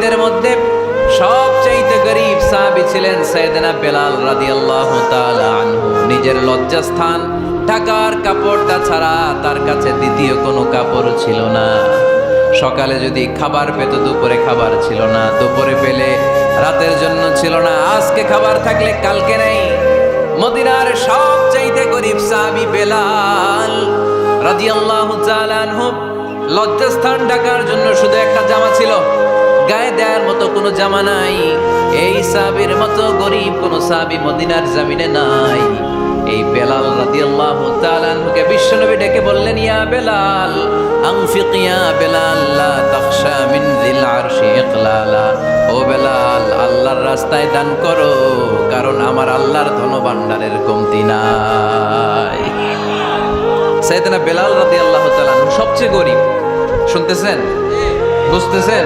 সাহাবীদের মধ্যে সবচেয়ে গরীব সাহাবী ছিলেন সাইয়েদনা বেলাল রাদিয়াল্লাহু তাআলা আনহু। নিজের লজ্জাস্থান ঢাকার কাপড়টা ছাড়া তার কাছে দ্বিতীয় কোনো কাপড় ছিল না। সকালে যদি খাবার পেত, দুপুরে খাবার ছিল না, দুপুরে পেলে রাতের জন্য ছিল না, আজকে খাবার থাকলে কালকে নেই। মদিনার সবচেয়ে গরীব সাহাবী বেলাল রাদিয়াল্লাহু তাআলা আনহু, লজ্জাস্থান ঢাকার জন্য শুধু একটা জামা ছিল, গায়ে দেওয়ার মতো কোনো জামা নাই। এই সাহাবীর মতো গরীব কোনো সাহাবী মদিনার জমিনে নাই। এই বেলাল রাদিয়াল্লাহু তাআলা আনহুকে বিশ্বনবী ডেকে বললেন, ইয়া বেলাল আনফিক ইয়া বেলাল লা তাখশা মিন যিল আরশি ইকলালা। ও বেলাল, আল্লাহর রাস্তায় দান করো, কারণ আমার আল্লাহর ধনভাণ্ডারের কমতি নাই। সাইয়েদনা বেলাল রাদিয়াল্লাহু তাআলা আনহু সবচেয়ে গরীব। শুনতেছেন? বুঝতেছেন?